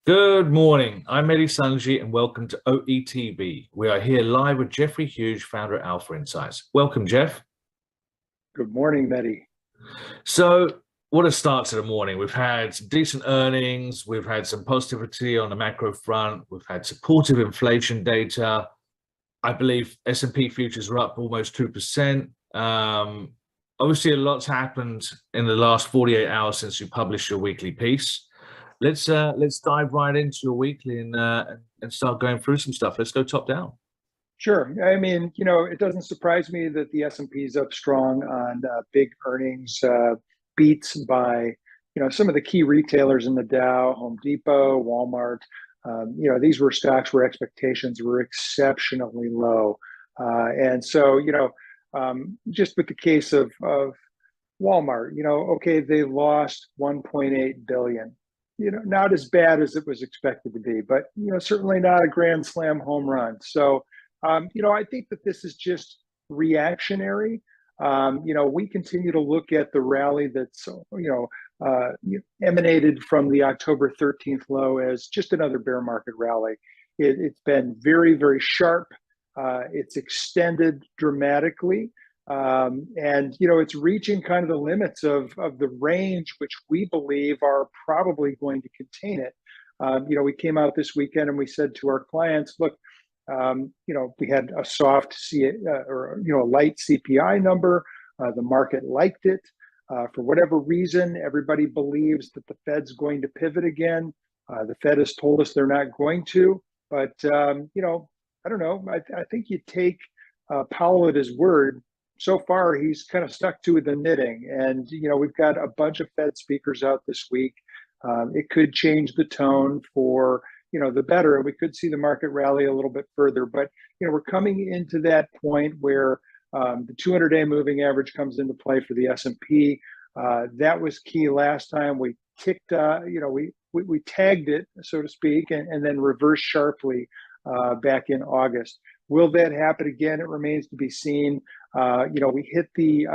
Good morning. I'm Mehdi Sanji and welcome to OETV. We are here live with Jeffrey Hughes, founder at Alpha Insights. Welcome, Jeff. Good morning, Mehdi. So, what a start to the morning. We've had some decent earnings. We've had some positivity on the macro front. We've had supportive inflation data. I believe S&P futures are up almost 2%. Obviously, a lot's happened in the last 48 hours since you published your weekly piece. Let's dive right into your weekly and start going through some stuff. Let's go top down. Sure. I mean, it doesn't surprise me that the S&P is up strong on big earnings beats by, some of the key retailers in the Dow, Home Depot, Walmart. These were stocks where expectations were exceptionally low. And so, just with the case of Walmart, okay, they lost 1.8 billion. Not as bad as it was expected to be, but certainly not a grand slam home run. So, I think that this is just reactionary. We continue to look at the rally that's emanated from the October 13th low as just another bear market rally. It's been very, very sharp. It's extended dramatically. It's reaching kind of the limits of the range, which we believe are probably going to contain it. We came out this weekend and we said to our clients, look, we had a soft a light CPI number. The market liked it. For whatever reason, everybody believes that the Fed's going to pivot again. The Fed has told us they're not going to, but I don't know. I think you take Powell at his word. So far, he's kind of stuck to the knitting. And, we've got a bunch of Fed speakers out this week. It could change the tone for, the better. We could see the market rally a little bit further. But, we're coming into that point where the 200-day moving average comes into play for the S&P. That was key last time. We kicked, we tagged it, so to speak, and then reversed sharply back in August. Will that happen again? It remains to be seen. We hit the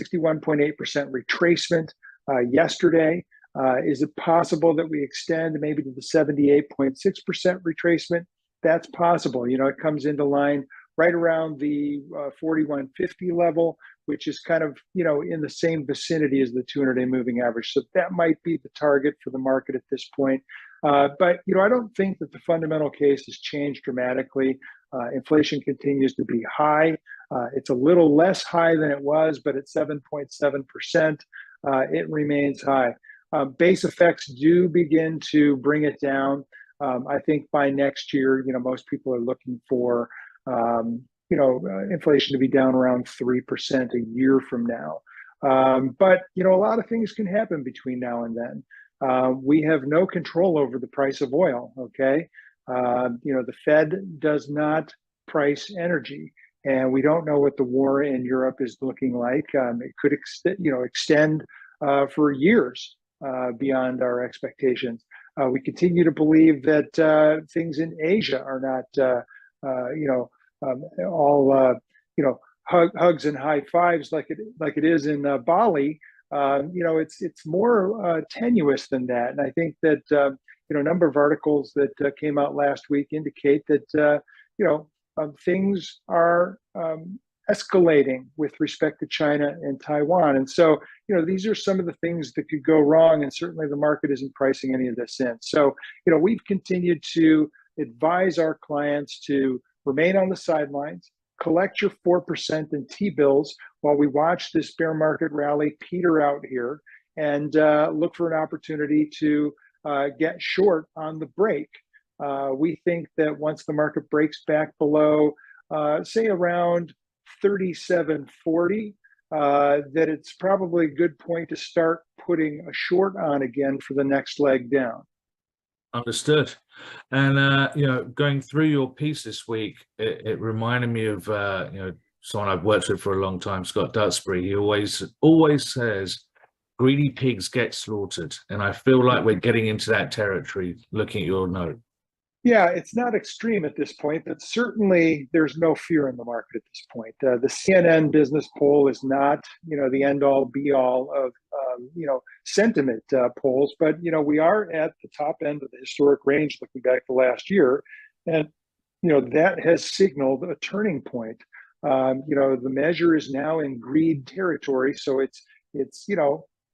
61.8% retracement yesterday. Is it possible that we extend maybe to the 78.6% retracement? That's possible. It comes into line right around the 4150 level, which is kind of, in the same vicinity as the 200-day moving average. So that might be the target for the market at this point. But, I don't think that the fundamental case has changed dramatically. Inflation continues to be high. It's a little less high than it was, but at 7.7%, it remains high. Base effects do begin to bring it down. I think by next year, most people are looking for, inflation to be down around 3% a year from now. But, a lot of things can happen between now and then. We have no control over the price of oil, okay? The Fed does not price energy, and we don't know what the war in Europe is looking like. It could extend for years beyond our expectations. We continue to believe that things in Asia are not, all hugs and high fives like it is in Bali. It's more tenuous than that, and I think that a number of articles that came out last week indicate that things are escalating with respect to China and Taiwan. And so, these are some of the things that could go wrong, and certainly the market isn't pricing any of this in. So, we've continued to advise our clients to remain on the sidelines, collect your 4% in T-bills while we watch this bear market rally peter out here, and look for an opportunity to get short on the break. We think that once the market breaks back below, say around 37.40, that it's probably a good point to start putting a short on again for the next leg down. Understood. And going through your piece this week, it reminded me of someone I've worked with for a long time, Scott Duxbury. He always says, "Greedy pigs get slaughtered," and I feel like we're getting into that territory. Looking at your note. Yeah, it's not extreme at this point, but certainly there's no fear in the market at this point. The CNN business poll is not, the end all be all of, sentiment polls, but we are at the top end of the historic range looking back to last year, and that has signaled a turning point. The measure is now in greed territory, so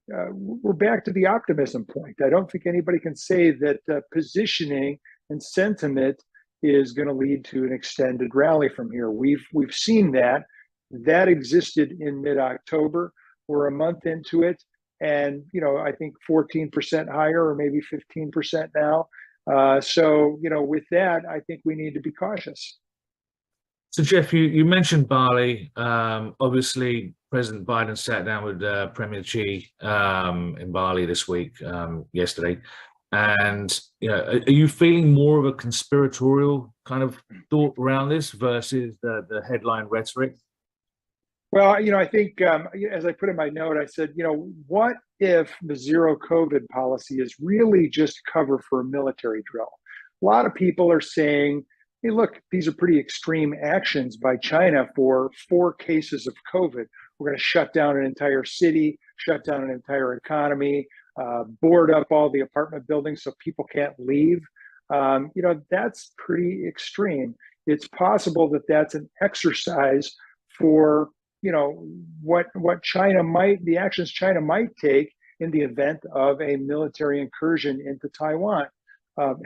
we're back to the optimism point. I don't think anybody can say that positioning and sentiment is going to lead to an extended rally from here. We've seen that existed in mid-October. We're a month into it, and I think 14% higher, or maybe 15% now. So with that, I think we need to be cautious. So, Jeff, you mentioned Bali. Obviously, President Biden sat down with Premier Xi in Bali this week, yesterday. And are you feeling more of a conspiratorial kind of thought around this versus the headline rhetoric? Well, I think as I put in my note, I said, what if the zero COVID policy is really just cover for a military drill? A lot of people are saying, hey, look, these are pretty extreme actions by China for 4 cases of COVID. We're going to shut down an entire city, shut down an entire economy, board up all the apartment buildings so people can't leave. That's pretty extreme. It's possible that that's an exercise for what the actions China might take in the event of a military incursion into Taiwan.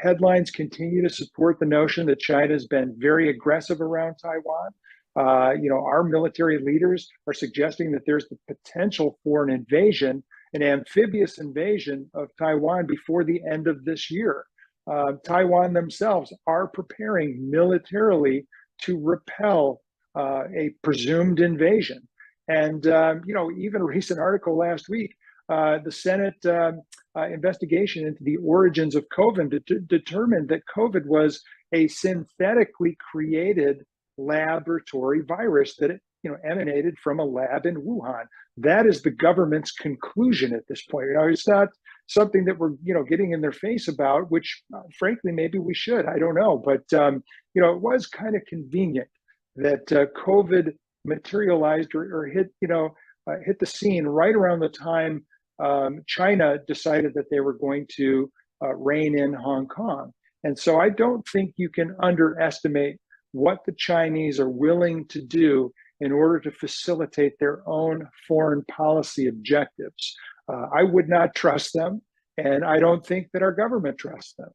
Headlines continue to support the notion that China has been very aggressive around Taiwan. Our military leaders are suggesting that there's the potential for an invasion, an amphibious invasion of Taiwan before the end of this year. Taiwan themselves are preparing militarily to repel a presumed invasion. And, even a recent article last week, the Senate investigation into the origins of COVID determined that COVID was a synthetically created laboratory virus that emanated from a lab in Wuhan. That is the government's conclusion at this point. It's not something that we're getting in their face about, which frankly maybe we should. I don't know, but it was kind of convenient that COVID materialized or hit hit the scene right around the time China decided that they were going to rein in Hong Kong. And so I don't think you can underestimate what the Chinese are willing to do in order to facilitate their own foreign policy objectives. I would not trust them, and I don't think that our government trusts them.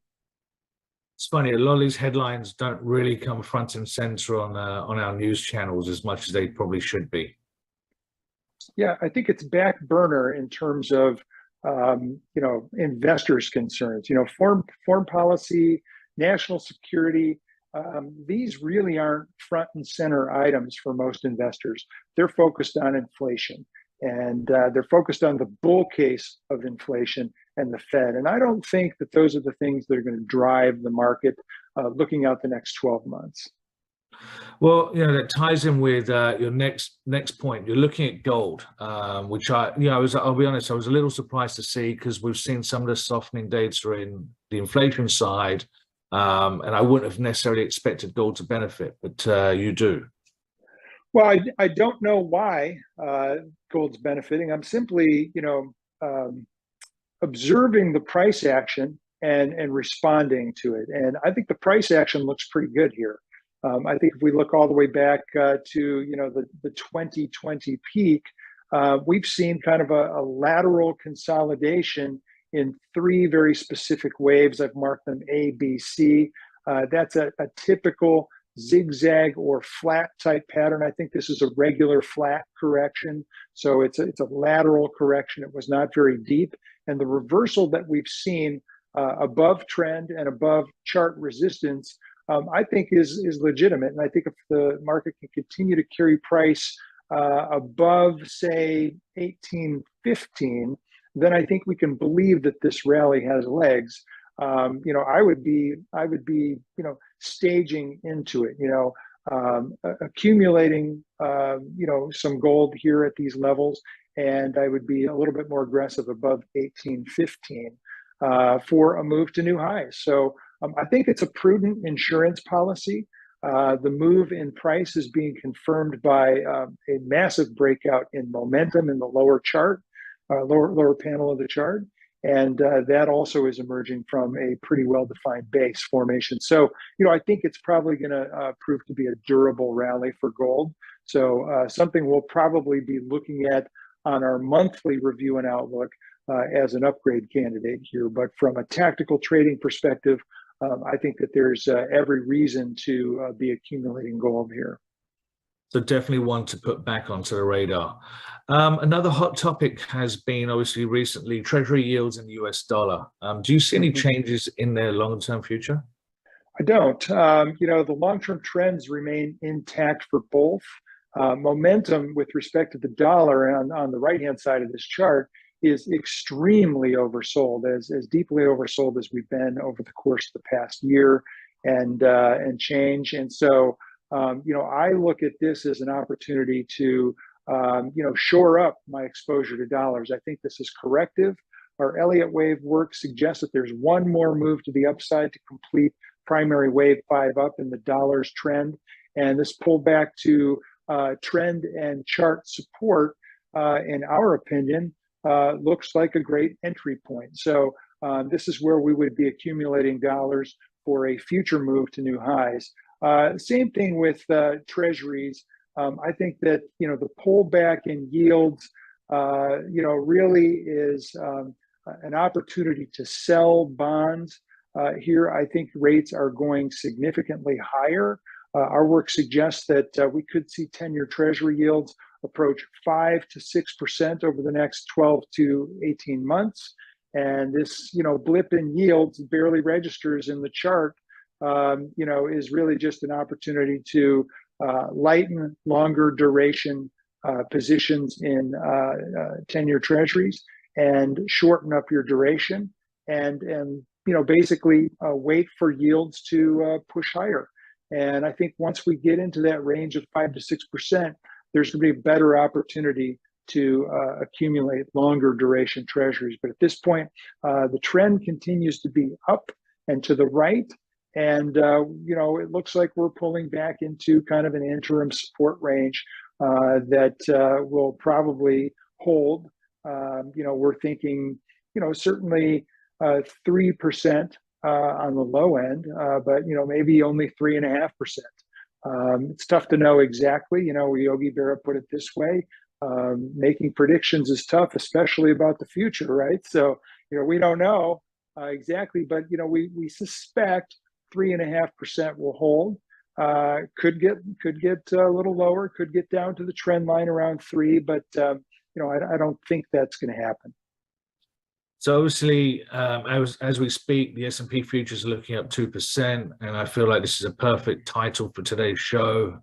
It's funny, a lot of these headlines don't really come front and center on our news channels as much as they probably should be. Yeah, I think it's back burner in terms of investors' concerns. Foreign policy, national security. These really aren't front and center items for most investors. They're focused on inflation, and they're focused on the bull case of inflation and the Fed. And I don't think that those are the things that are going to drive the market looking out the next 12 months. Well, that ties in with your next point. You're looking at gold, which I'll be honest, I was a little surprised to see, because we've seen some of the softening data in the inflation side, and I wouldn't have necessarily expected gold to benefit, but you do. Well, I don't know why gold's benefiting. I'm simply, observing the price action and responding to it. And I think the price action looks pretty good here. I think if we look all the way back to the 2020 peak, we've seen kind of a lateral consolidation in 3 very specific waves. I've marked them A, B, C. That's a typical zigzag or flat type pattern. I think this is a regular flat correction. So it's a lateral correction. It was not very deep. And the reversal that we've seen above trend and above chart resistance, I think is legitimate. And I think if the market can continue to carry price above, say, 1815, then I think we can believe that this rally has legs. I would be staging into it, accumulating, some gold here at these levels, and I would be a little bit more aggressive above 1815 for a move to new highs. So I think it's a prudent insurance policy. The move in price is being confirmed by a massive breakout in momentum in the lower chart, lower panel of the chart. And that also is emerging from a pretty well-defined base formation. So, I think it's probably going to prove to be a durable rally for gold. So something we'll probably be looking at on our monthly review and outlook as an upgrade candidate here. But from a tactical trading perspective, I think that there's every reason to be accumulating gold here. So definitely one to put back onto the radar. Another hot topic has been obviously recently Treasury yields in the US dollar. Do you see any changes in their long-term future? I don't. The long-term trends remain intact for both. Momentum with respect to the dollar on the right-hand side of this chart is extremely oversold, as deeply oversold as we've been over the course of the past year and change. And so, I look at this as an opportunity to, shore up my exposure to dollars. I think this is corrective. Our Elliott wave work suggests that there's one more move to the upside to complete primary wave 5 up in the dollar's trend. And this pullback to trend and chart support, in our opinion, looks like a great entry point. So this is where we would be accumulating dollars for a future move to new highs. Same thing with treasuries. I think that the pullback in yields really is an opportunity to sell bonds. Here, I think rates are going significantly higher. Our work suggests that we could see 10-year treasury yields approach 5 to 6% over the next 12 to 18 months. And this, blip in yields barely registers in the chart, is really just an opportunity to lighten longer duration positions in 10-year treasuries and shorten up your duration and basically wait for yields to push higher. And I think once we get into that range of 5 to 6%, there's going to be a better opportunity to accumulate longer duration treasuries. But at this point, the trend continues to be up and to the right. And, it looks like we're pulling back into kind of an interim support range that will probably hold. We're thinking, certainly 3% on the low end, but maybe only 3.5%. It's tough to know exactly. Yogi Berra put it this way: making predictions is tough, especially about the future, right? So we don't know exactly, but we suspect 3.5% will hold. Could get a little lower, could get down to the trend line around 3, but I don't think that's going to happen. So obviously, as we speak, the S&P futures are looking up 2%, and I feel like this is a perfect title for today's show.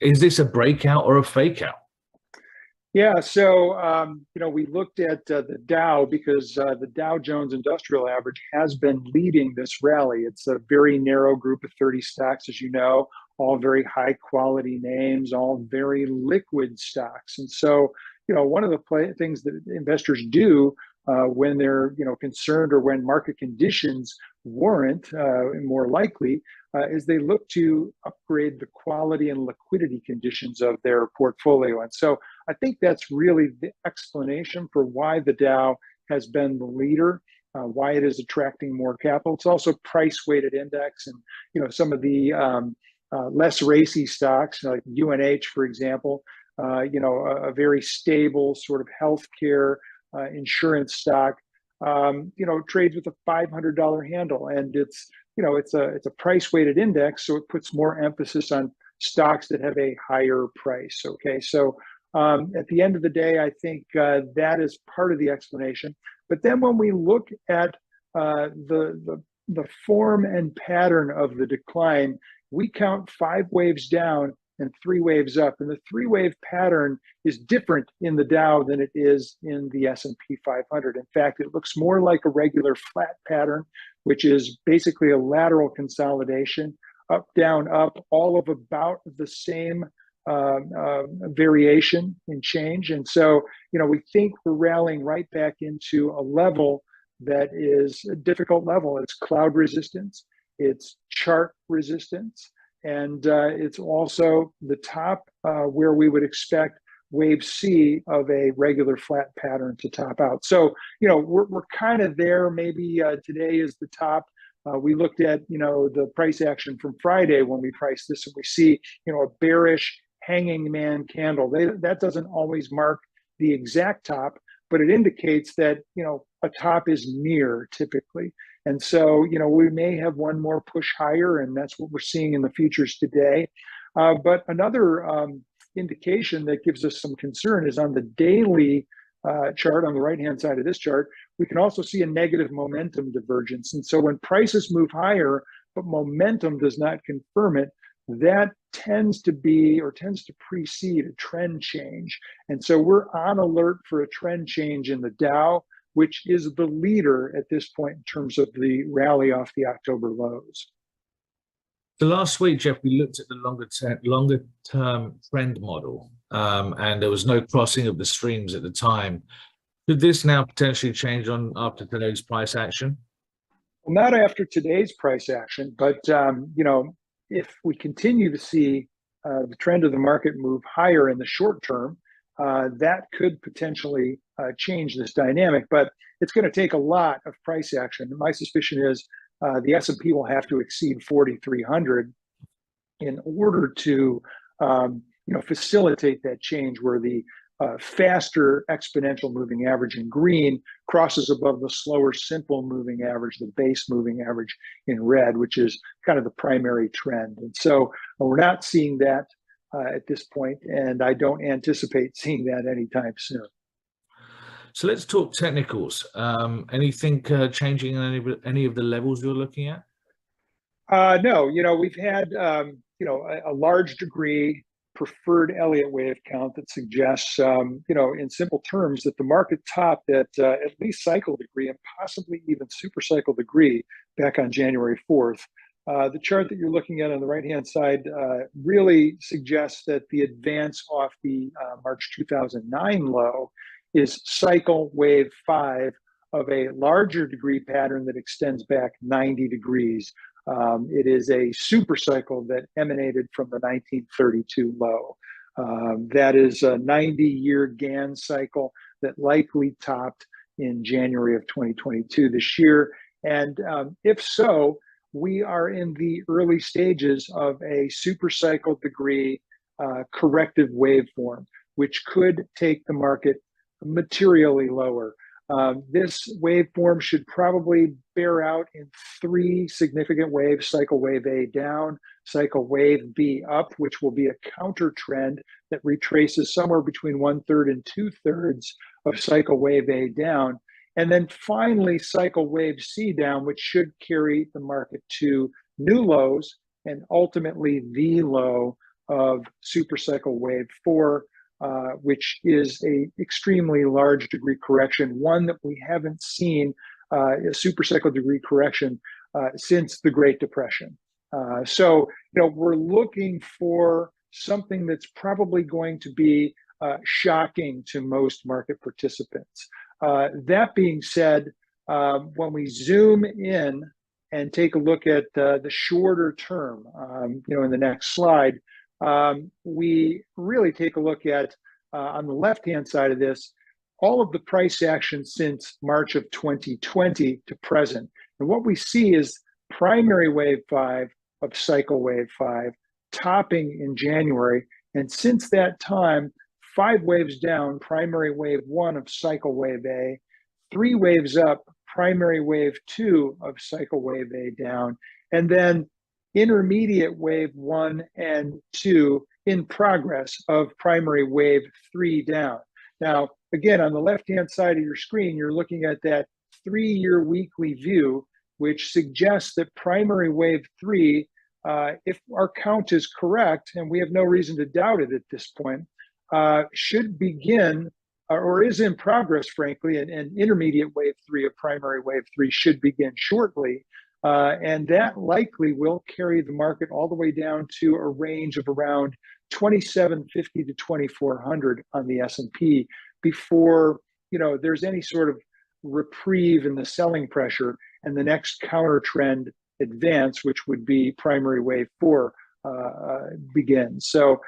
Is this a breakout or a fake out? Yeah, so we looked at the Dow because the Dow Jones Industrial Average has been leading this rally. It's a very narrow group of 30 stocks, as you know, all very high quality names, all very liquid stocks. And so, one of the things that investors do when they're concerned or when market conditions warrant, more likely, is they look to upgrade the quality and liquidity conditions of their portfolio. And so I think that's really the explanation for why the Dow has been the leader, why it is attracting more capital. It's also price-weighted index, and some of the less racy stocks like UNH, for example, a very stable sort of healthcare insurance stock, trades with a $500 handle, and it's a price-weighted index, so it puts more emphasis on stocks that have a higher price. Okay, so at the end of the day, I think that is part of the explanation. But then when we look at the form and pattern of the decline, we count 5 waves down and 3 waves up, and the 3-wave pattern is different in the Dow than it is in the S&P 500. In fact, it looks more like a regular flat pattern, which is basically a lateral consolidation, up, down, up, all of about the same variation in change. And so, we think we're rallying right back into a level that is a difficult level. It's cloud resistance. it's chart resistance, and it's also the top where we would expect wave C of a regular flat pattern to top out. So, we're kind of there. Maybe today is the top. We looked at, the price action from Friday when we priced this, and we see, a bearish hanging man candle. That doesn't always mark the exact top, but it indicates that, a top is near typically. And so, we may have one more push higher, and that's what we're seeing in the futures today. But another indication that gives us some concern is on the daily chart on the right-hand side of this chart. We can also see a negative momentum divergence. And so when prices move higher, but momentum does not confirm it, that tends to precede a trend change. And so we're on alert for a trend change in the Dow, which is the leader at this point in terms of the rally off the October lows. So last week, Jeff, we looked at the longer term trend model, and there was no crossing of the streams at the time. Could this now potentially change after today's price action? Well, not after today's price action, but if we continue to see the trend of the market move higher in the short term, that could potentially change this dynamic. But it's going to take a lot of price action. And my suspicion is the S&P will have to exceed 4,300 in order to facilitate that change, where the faster exponential moving average in green crosses above the slower simple moving average, the base moving average in red, which is kind of the primary trend. And so we're not seeing that at this point, and I don't anticipate seeing that anytime soon. So let's talk technicals. Anything changing in any of the levels you're looking at? No, we've had a large degree preferred Elliott wave count that suggests, in simple terms, that the market topped at least cycle degree and possibly even super cycle degree back on January 4th. The chart that you're looking at on the right-hand side really suggests that the advance off the March 2009 low is cycle wave 5 of a larger degree pattern that extends back 90 degrees. It is a super cycle that emanated from the 1932 low. That is a 90-year Gann cycle that likely topped in January of 2022 this year. And if so, we are in the early stages of a super cycle degree corrective waveform, which could take the market materially lower. This waveform should probably bear out in 3 significant waves: cycle wave A down, cycle wave B up, which will be a counter trend that retraces somewhere between 1/3 and 2/3 of cycle wave A down. And then finally, cycle wave C down, which should carry the market to new lows and ultimately the low of super cycle wave 4, which is a extremely large degree correction, one that we haven't seen a super cycle degree correction since the Great Depression. So, we're looking for something that's probably going to be shocking to most market participants. That being said, when we zoom in and take a look at the shorter term, in the next slide, we really take a look at, on the left-hand side of this, all of the price action since March of 2020 to present. And what we see is primary wave 5 of cycle wave 5 topping in January. And since that time, 5 waves down, primary wave 1 of cycle wave A, 3 waves up, primary wave 2 of cycle wave A down, and then intermediate wave 1 and 2 in progress of primary wave 3 down. Now, again, on the left-hand side of your screen, you're looking at that 3-year weekly view, which suggests that primary wave 3, if our count is correct, and we have no reason to doubt it at this point, should begin or is in progress, frankly, and intermediate wave 3 of primary wave 3 should begin shortly. And that likely will carry the market all the way down to a range of around 2,750 to 2,400 on the S&P before there's any sort of reprieve in the selling pressure and the next counter trend advance, which would be primary wave 4 begins. So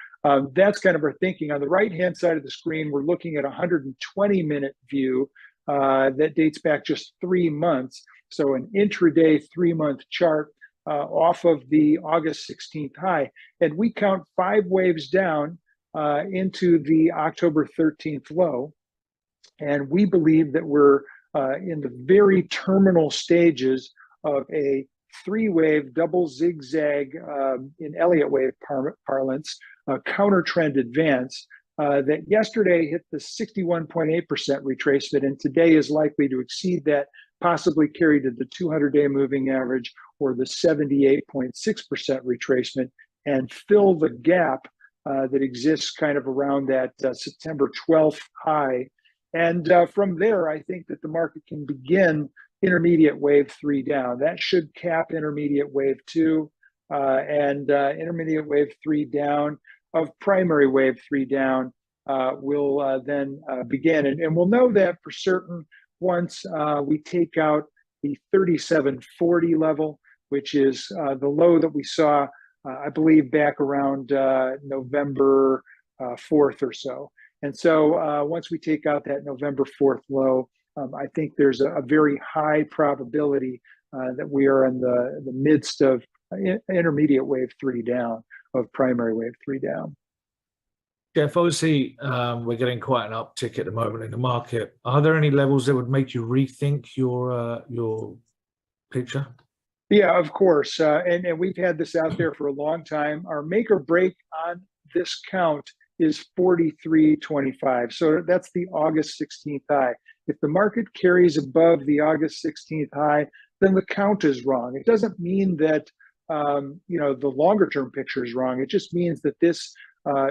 that's kind of our thinking. On the right-hand side of the screen, we're looking at a 120-minute view that dates back just 3 months. So an intraday 3-month chart off of the August 16th high. And we count 5 waves down into the October 13th low. And we believe that we're in the very terminal stages of a 3-wave double zigzag in Elliott wave parlance, counter trend advance that yesterday hit the 61.8% retracement, and today is likely to exceed that, possibly carry to the 200-day moving average or the 78.6% retracement, and fill the gap that exists kind of around that September 12th high. And from there, I think that the market can begin intermediate wave 3 down. That should cap intermediate wave 2 and intermediate wave 3 down of primary wave 3 down will then begin. And we'll know that for certain once we take out the 3740 level, which is the low that we saw, I believe, back around November 4th or so. And so once we take out that November 4th low, I think there's a very high probability that we are in the midst of intermediate wave 3 down, of primary wave 3 down. Jeff, obviously, we're getting quite an uptick at the moment in the market. Are there any levels that would make you rethink your picture? Yeah, of course. And we've had this out there for a long time. Our make or break on this count is 43.25. So that's the August 16th high. If the market carries above the August 16th high, then the count is wrong. It doesn't mean that the longer term picture is wrong. It just means that this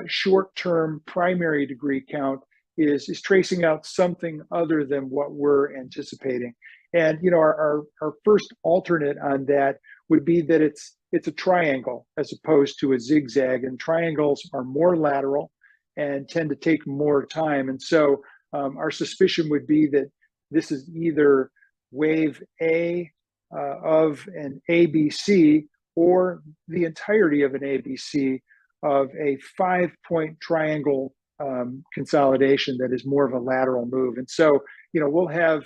short-term primary degree count is tracing out something other than what we're anticipating. And our first alternate on that would be that it's a triangle as opposed to a zigzag, and triangles are more lateral and tend to take more time. And so our suspicion would be that this is either wave A of an ABC or the entirety of an ABC of a 5-point triangle consolidation that is more of a lateral move. And so, we'll have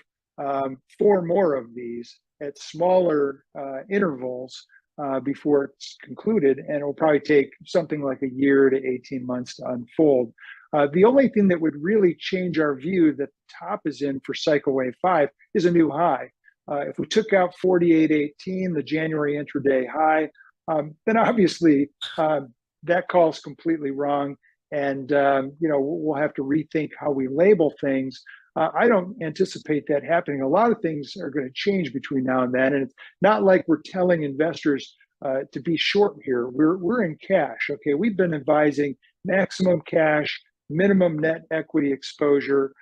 4 more of these at smaller intervals before it's concluded, and it will probably take something like a year to 18 months to unfold. The only thing that would really change our view that the top is in for cycle wave 5 is a new high. If we took out 48.18, the January intraday high, then obviously that call is completely wrong, and we'll have to rethink how we label things. I don't anticipate that happening. A lot of things are going to change between now and then, and it's not like we're telling investors to be short here. We're in cash. Okay, we've been advising maximum cash, minimum net equity exposure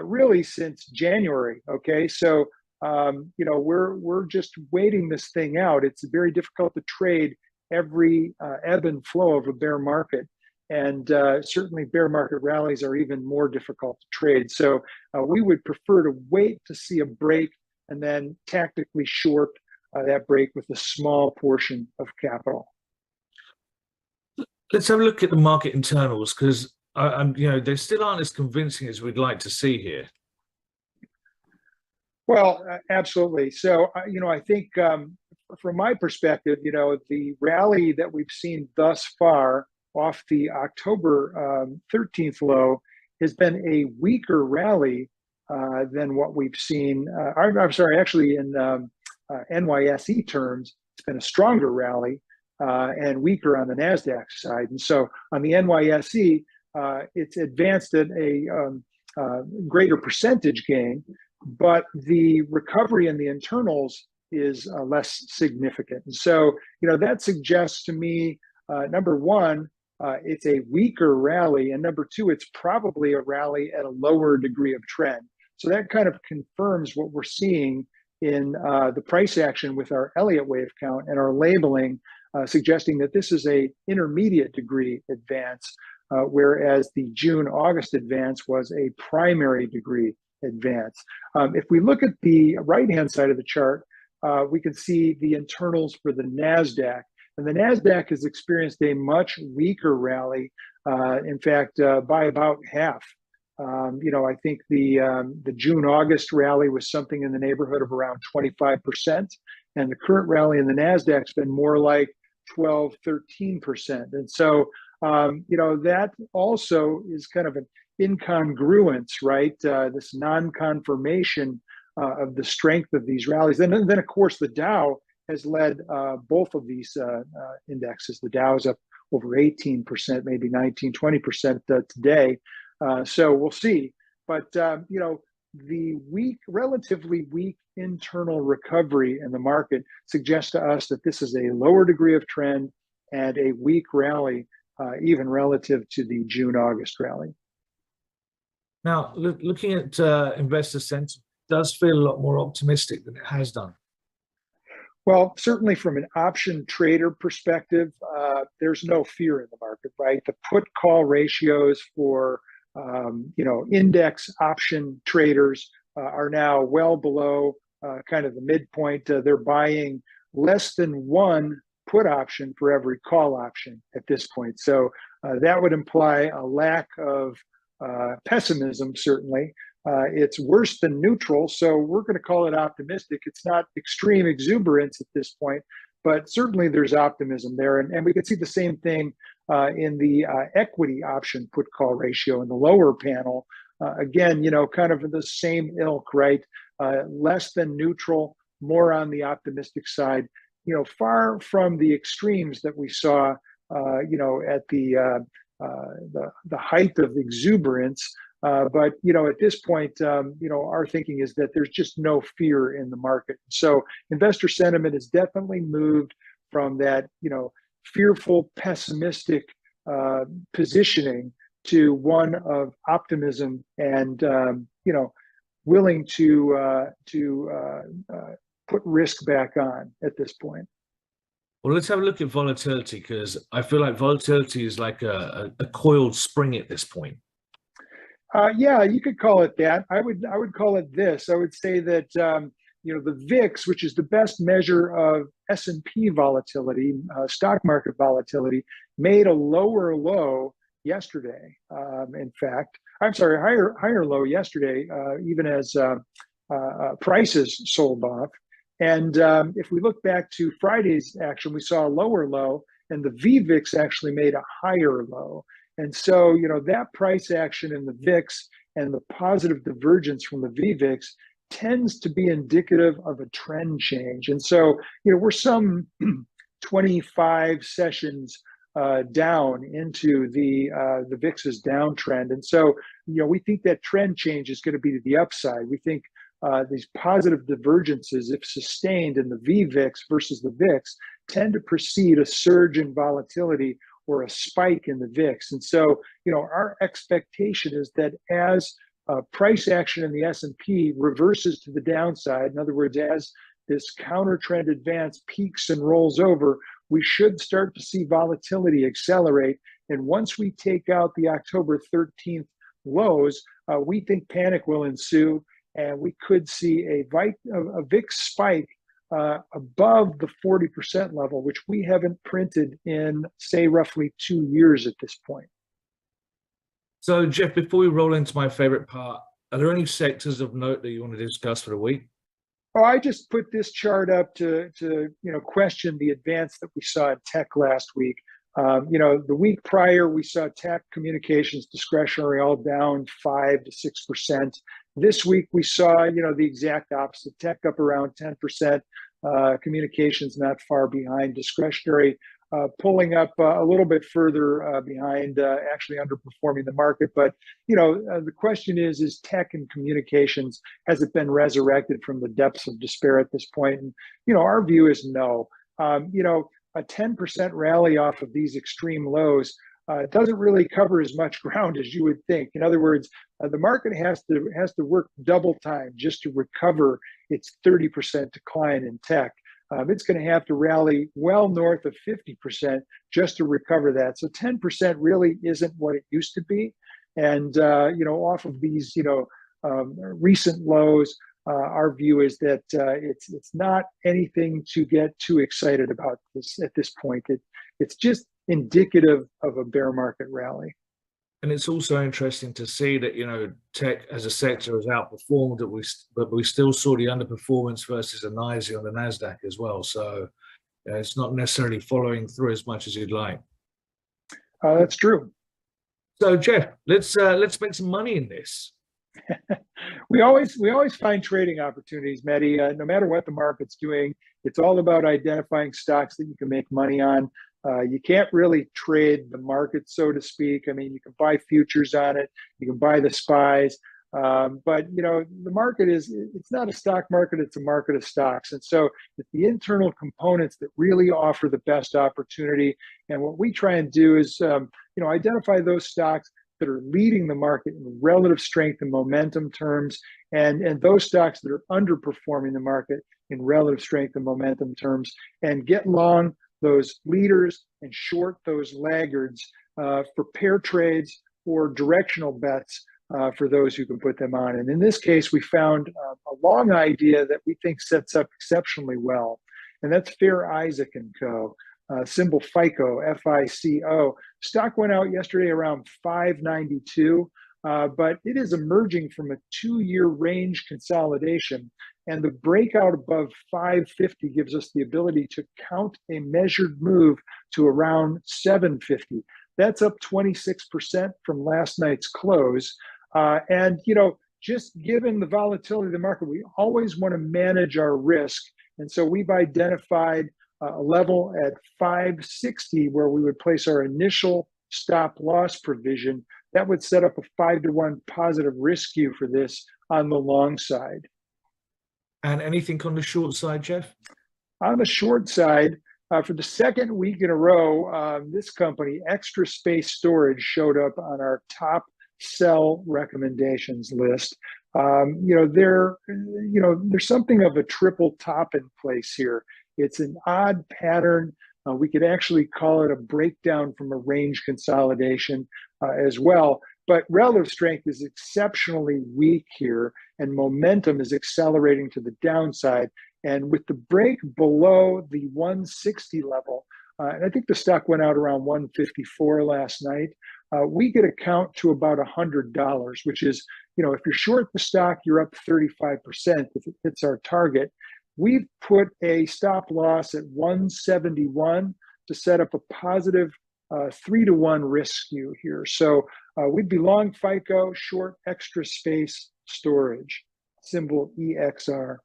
really since January. Okay, so we're just waiting this thing out. It's very difficult to trade every ebb and flow of a bear market. And certainly bear market rallies are even more difficult to trade. So we would prefer to wait to see a break and then tactically short that break with a small portion of capital. Let's have a look at the market internals, because they still aren't as convincing as we'd like to see here. Well, absolutely. So, I think from my perspective, the rally that we've seen thus far off the October 13th low has been a weaker rally than what we've seen. I'm sorry, actually in NYSE terms, it's been a stronger rally and weaker on the NASDAQ side. And so on the NYSE, it's advanced at a greater percentage gain, but the recovery in the internals is less significant. And so, that suggests to me, number one, it's a weaker rally, and number two, it's probably a rally at a lower degree of trend. So that kind of confirms what we're seeing in the price action with our Elliott wave count and our labeling, suggesting that this is a intermediate degree advance, whereas the June-August advance was a primary degree advance. If we look at the right-hand side of the chart, we can see the internals for the NASDAQ. And the NASDAQ has experienced a much weaker rally, in fact, by about half. I think the June-August rally was something in the neighborhood of around 25%. And the current rally in the NASDAQ's been more like 12, 13%. And so, that also is kind of an incongruence, right? This non-confirmation of the strength of these rallies. And then, of course, the Dow has led both of these indexes. The Dow is up over 18%, maybe 19, 20% today. So we'll see. But, the relatively weak internal recovery in the market suggests to us that this is a lower degree of trend and a weak rally, even relative to the June-August rally. Now, looking at investor sentiment, does feel a lot more optimistic than it has done. Well, certainly from an option trader perspective, there's no fear in the market, right? The put-call ratios for index option traders are now well below kind of the midpoint. They're buying less than one put option for every call option at this point. So that would imply a lack of pessimism, certainly. It's worse than neutral, so we're going to call it optimistic. It's not extreme exuberance at this point, but certainly there's optimism there. And we can see the same thing in the equity option put call ratio in the lower panel. Again, kind of the same ilk, right? Less than neutral, more on the optimistic side, far from the extremes that we saw, at the height of exuberance. But at this point, our thinking is that there's just no fear in the market. So investor sentiment has definitely moved from that, fearful, pessimistic positioning to one of optimism and willing to put risk back on at this point. Well, let's have a look at volatility, because I feel like volatility is like a coiled spring at this point. Yeah, you could call it that. I would call it this. I would say that the VIX, which is the best measure of S&P volatility, stock market volatility, made a lower low yesterday. In fact, I'm sorry, higher low yesterday, even as prices sold off. And if we look back to Friday's action, we saw a lower low, and the VVIX actually made a higher low. And so, that price action in the VIX and the positive divergence from the VVIX tends to be indicative of a trend change. And so, we're some 25 sessions down into the VIX's downtrend. And so, we think that trend change is going to be to the upside. We think these positive divergences, if sustained in the VVIX versus the VIX, tend to precede a surge in volatility or a spike in the VIX. And so, our expectation is that as price action in the S&P reverses to the downside, in other words, as this counter trend advance peaks and rolls over, we should start to see volatility accelerate. And once we take out the October 13th lows, we think panic will ensue, and we could see a VIX spike above the 40% level, which we haven't printed in, say, roughly 2 years at this point. So, Jeff, before we roll into my favorite part, are there any sectors of note that you want to discuss for the week? Oh, I just put this chart up to question the advance that we saw in tech last week. The week prior, we saw tech, communications, discretionary all down 5 to 6%. This week, we saw, the exact opposite. Tech up around 10%, communications not far behind, discretionary pulling up a little bit further behind, actually underperforming the market. But, the question is tech and communications, has it been resurrected from the depths of despair at this point? And, our view is no. A 10% rally off of these extreme lows doesn't really cover as much ground as you would think. In other words, the market has to work double time just to recover its 30% decline in tech. It's going to have to rally well north of 50% just to recover that. So 10% really isn't what it used to be. And, off of these, recent lows, our view is that it's not anything to get too excited about this at this point. It's just indicative of a bear market rally. And it's also interesting to see that, tech as a sector has outperformed, but we still saw the underperformance versus a NYSE on the NASDAQ as well. So it's not necessarily following through as much as you'd like. That's true. So Jeff, let's make some money in this. We always find trading opportunities, Mehdi. No matter what the market's doing, it's all about identifying stocks that you can make money on. You can't really trade the market, so to speak. I mean, you can buy futures on it, you can buy the SPYs, but the market it's not a stock market, it's a market of stocks. And so it's the internal components that really offer the best opportunity. And what we try and do is identify those stocks that are leading the market in relative strength and momentum terms, and those stocks that are underperforming the market in relative strength and momentum terms, and get long those leaders and short those laggards for pair trades or directional bets for those who can put them on. And in this case, we found a long idea that we think sets up exceptionally well, and that's Fair Isaac & Co. Symbol FICO, FICO. Stock went out yesterday around 592, but it is emerging from a 2-year range consolidation. And the breakout above 550 gives us the ability to count a measured move to around 750. That's up 26% from last night's close. And just given the volatility of the market, we always want to manage our risk. And so we've identified a level at 560 where we would place our initial stop loss provision. That would set up a 5-to-1 positive risk skew for this on the long side. And anything on the short side, Jeff? On the short side, for the second week in a row, this company, Extra Space Storage, showed up on our top sell recommendations list. There's something of a triple top in place here. It's an odd pattern. We could actually call it a breakdown from a range consolidation as well. But relative strength is exceptionally weak here, and momentum is accelerating to the downside. And with the break below the 160 level, and I think the stock went out around 154 last night, we get a count to about $100, which is, if you're short the stock, you're up 35% if it hits our target. We've put a stop loss at 171 to set up a positive 3-to-1 risk skew here. So we'd be long FICO, short Extra Space Storage, symbol EXR.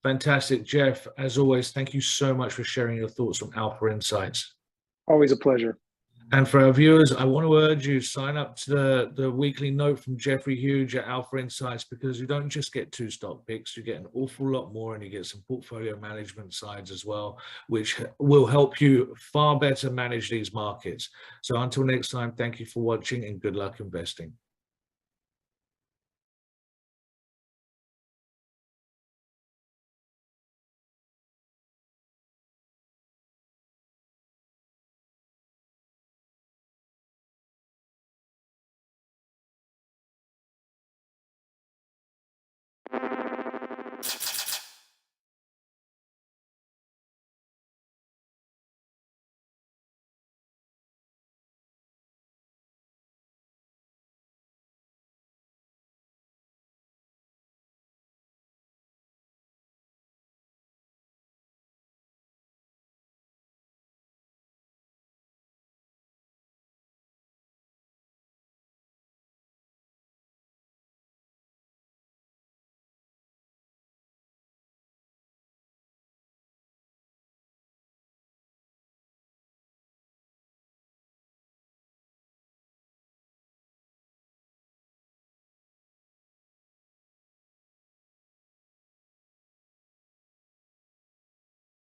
Fantastic, Jeff. As always, thank you so much for sharing your thoughts from Alpha Insights. Always a pleasure. And for our viewers, I want to urge you, sign up to the weekly note from Jeffrey Huge at Alpha Insights, because you don't just get 2 stock picks, you get an awful lot more, and you get some portfolio management sides as well, which will help you far better manage these markets. So until next time, thank you for watching and good luck investing.